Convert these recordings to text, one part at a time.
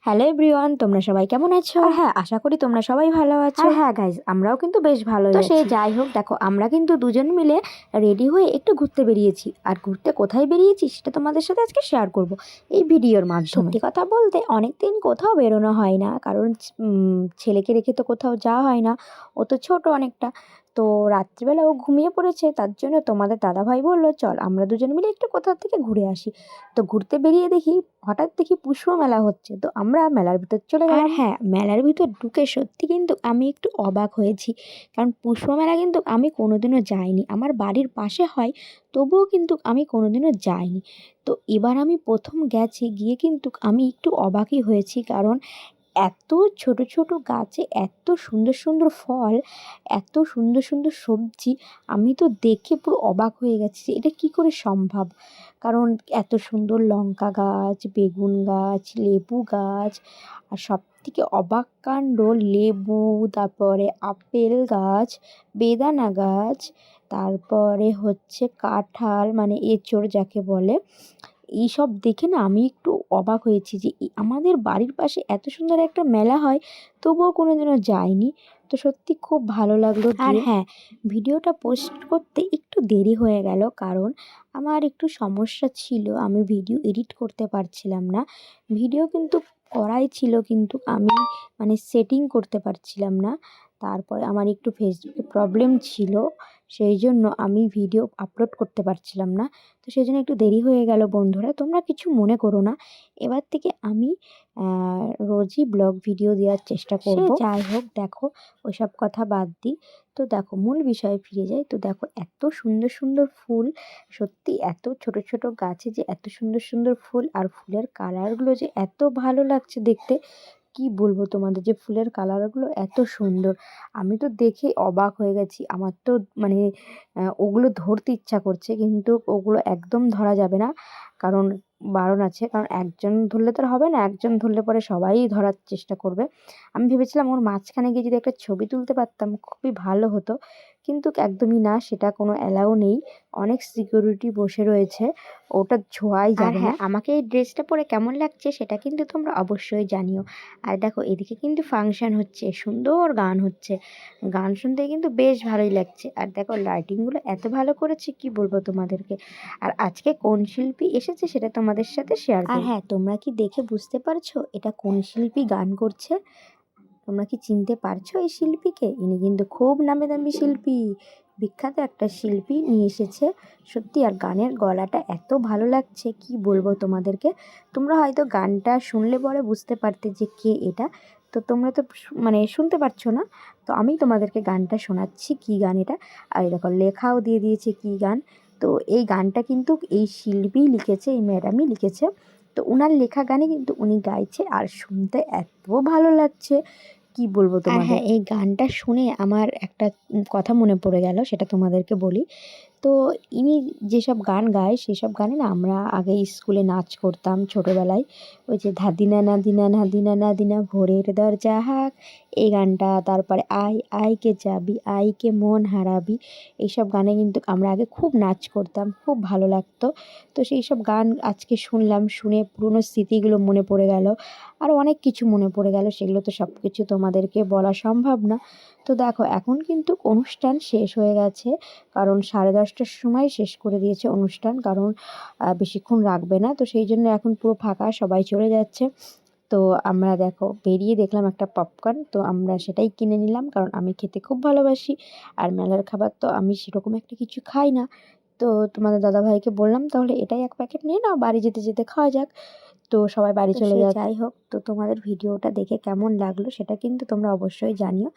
Hello everyone, তোমরা সবাই কেমন আছো? আর হ্যাঁ, আশা করি তোমরা সবাই ভালো আছো। আর হ্যাঁ গাইজ, আমরাও কিন্তু বেশ ভালোই আছি। তো সে যাই হোক, দেখো আমরা কিন্তু দুজন মিলে রেডি হয়ে একটু ঘুরতে বেরিয়েছি। আর ঘুরতে কোথায় বেরিয়েছি সেটা তোমাদের সাথে আজকে শেয়ার করব এই ভিডিওর মাধ্যমে। সত্যি কথা বলতে অনেক দিন কোথাও বেরোনো হয় না, কারণ ছেলেকে রেখে তো কোথাও যাওয়া হয় না। ও তো ছোট অনেকটা। তো রাত্রিবেলা ও ঘুমিয়ে পড়েছে, তার জন্য তোমাদের দাদাভাই বললো চল আমরা দুজন মিলে একটু কোথাও থেকে ঘুরে আসি। তো ঘুরতে বেরিয়ে দেখি, হঠাৎ দেখি পুষ্প মেলা হচ্ছে, তো আমরা মেলার ভিতর চলে গেলাম। আর হ্যাঁ, মেলার ভিতর ঢুকে সত্যি কিন্তু আমি একটু অবাক হয়েছি, কারণ পুষ্প মেলা কিন্তু আমি কোনোদিনও যাইনি। আমার বাড়ির পাশে হয়, তবুও কিন্তু আমি কোনোদিনও যাইনি। তো এবার আমি প্রথম গেছি, গিয়ে কিন্তু আমি একটু অবাকই হয়েছি, কারণ এত ছোট ছোট গাছে এত সুন্দর সুন্দর ফল, এত সুন্দর সুন্দর সবজি, আমি তো দেখে পুরো অবাক হয়ে গেছি যে এটা কী করে সম্ভব। কারণ এত সুন্দর লঙ্কা গাছ, বেগুন গাছ, লেবু গাছ, আর সবথেকে অবাক কাণ্ড লেবু, তারপরে আপেল গাছ, বেদানা গাছ, তারপরে হচ্ছে কাঁঠাল মানে এঁচোড় যাকে বলে। এইসব দেখে না আমি একটু অবাক হয়েছি যে আমাদের বাড়ির পাশে এত সুন্দর একটা মেলা হয়, তবুও কোনোদিনও যাইনি। তো সত্যি খুব ভালো লাগলো। আর হ্যাঁ, ভিডিওটা পোস্ট করতে একটু দেরি হয়ে গেল, কারণ আমার একটু সমস্যা ছিল, আমি ভিডিও এডিট করতে পারছিলাম না। ভিডিও কিন্তু করাই ছিল, কিন্তু আমি মানে সেটিং করতে পারছিলাম না। তারপরে আমার একটু ফেসবুকে প্রবলেম ছিল, সেই জন্য আমি ভিডিও আপলোড করতে পারছিলাম না। তো সেই জন্য একটু দেরি হয়ে গেল বন্ধুরা, তোমরা কিছু মনে করো না। এবার থেকে আমি রোজই ব্লগ ভিডিও দেওয়ার চেষ্টা করব। যাই হোক, দেখো ওইসব কথা বাদ দিই। তো দেখো মূল বিষয়ে ফিরে যাই। তো দেখো এত সুন্দর সুন্দর ফুল, সত্যি এত ছোট ছোট গাছে যে এত সুন্দর সুন্দর ফুল, আর ফুলের কালারগুলো যে এত ভালো লাগছে দেখতে, কি বলবো তোমাদের, যে ফুলের কালারগুলো এত সুন্দর, আমি তো দেখে অবাক হয়ে গেছি। আমার তো মানে ওগুলো ধরতে ইচ্ছা করছে, কিন্তু ওগুলো একদম ধরা যাবে না, কারণ বারণ আছে। কারণ একজন ধরলে তো আর হবে না, একজন ধরলে পরে সবাই ধরার চেষ্টা করবে। আমি ভেবেছিলাম ওর মাঝখানে গিয়ে যদি একটা ছবি তুলতে পারতাম খুবই ভালো হতো, কিন্তু একদমই না, সেটা কোনো অ্যালাউ নেই। অনেক সিকিউরিটি বসে রয়েছে, ওটা ছোঁয়াই যাবে না। হ্যাঁ, আমাকে এই ড্রেসটা পরে কেমন লাগছে সেটা কিন্তু তোমরা অবশ্যই জানিও। আর দেখো এদিকে কিন্তু ফাংশন হচ্ছে, সুন্দর গান হচ্ছে, গান শুনতে কিন্তু বেশ ভালোই লাগছে। আর দেখো লাইটিংগুলো এত ভালো করেছে, কি বলবো তোমাদেরকে। আর আজকে কোন শিল্পী এসেছে সেটা তোমাদের সাথে শেয়ার করব। আর হ্যাঁ, তোমরা কি দেখে বুঝতে পারছো এটা কোন শিল্পী গান করছে? তোমরা কি চিনতে পারছো এই শিল্পীকে? ইনি কিন্তু খুব নামি দামি শিল্পী, বিখ্যাত একটা শিল্পী নিয়ে এসেছে সত্যি। আর গানের গলাটা এত ভালো লাগছে, কি বলবো তোমাদেরকে। তোমরা হয়তো গানটা শুনলে পরে বুঝতে পারতে যে কে এটা। তো তোমরা তো মানে শুনতে পারছো না, তো আমি তোমাদেরকে গানটা শোনাচ্ছি কী গান এটা। আর দেখো লেখাও দিয়ে দিয়েছে কী গান। তো এই গানটা কিন্তু এই শিল্পীই লিখেছে, এই ম্যাডামই লিখেছে। তো উনার লেখা গানে কিন্তু উনি গাইছে, আর শুনতে এত ভালো লাগছে, কি বলবো তোমাদের। হ্যাঁ, এই গানটা শুনে আমার একটা কথা মনে পড়ে গেল, সেটা তোমাদেরকে বলি। তো ইনি যেসব গান গায় সেসব গানে না আমরা আগে স্কুলে নাচ করতাম ছোটোবেলায়। ওই যে ধাদিনা নাদিনা নাদিনা নাদিনা ভোরের দরজা হাক, এই গানটা, তারপরে আই আই কে যাবি, আই কে মন হারাবি, এইসব গানে কিন্তু আমরা আগে খুব নাচ করতাম, খুব ভালো লাগতো। তো সেই সব গান আজকে শুনলাম, শুনে পুরনো স্মৃতিগুলো মনে পড়ে গেল। আরও অনেক কিছু মনে পড়ে গেল, সেগুলো তো সব কিছু তোমাদেরকে বলা সম্ভব না। তো দেখো এখন কিন্তু অনুষ্ঠান শেষ হয়ে গেছে, কারণ 10:30টার সময় শেষ করে দিয়েছে অনুষ্ঠান, কারণ বেশিক্ষণ রাখবে না। তো সেই জন্য এখন পুরো ফাঁকা, সবাই চলে যাচ্ছে। তো আমরা দেখো বেরিয়ে দেখলাম একটা পপকর্ন, তো আমরা সেটাই কিনে নিলাম, কারণ আমি খেতে খুব ভালোবাসি। আর মেলার খাবার তো আমি সেরকম একটা কিছু খাই না। তো তোমাদের দাদাভাইকে বললাম তাহলে এটাই 1 প্যাকেট নিয়ে নাও, বাড়ি যেতে যেতে খাওয়া যাক। তো সবাই বাড়ি চলে যায়। যাই হোক, তো তোমাদের ভিডিওটা দেখে কেমন লাগলো সেটা কিন্তু তোমরা অবশ্যই জানিও।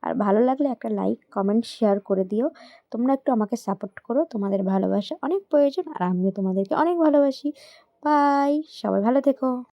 আর ভালো লাগলে একটা লাইক, কমেন্ট, শেয়ার করে দিও। তোমরা একটু আমাকে সাপোর্ট করো, তোমাদের ভালোবাসা অনেক প্রয়োজন, আর আমিও তোমাদেরকে অনেক ভালোবাসি। বাই, সবাই ভালো থেকো।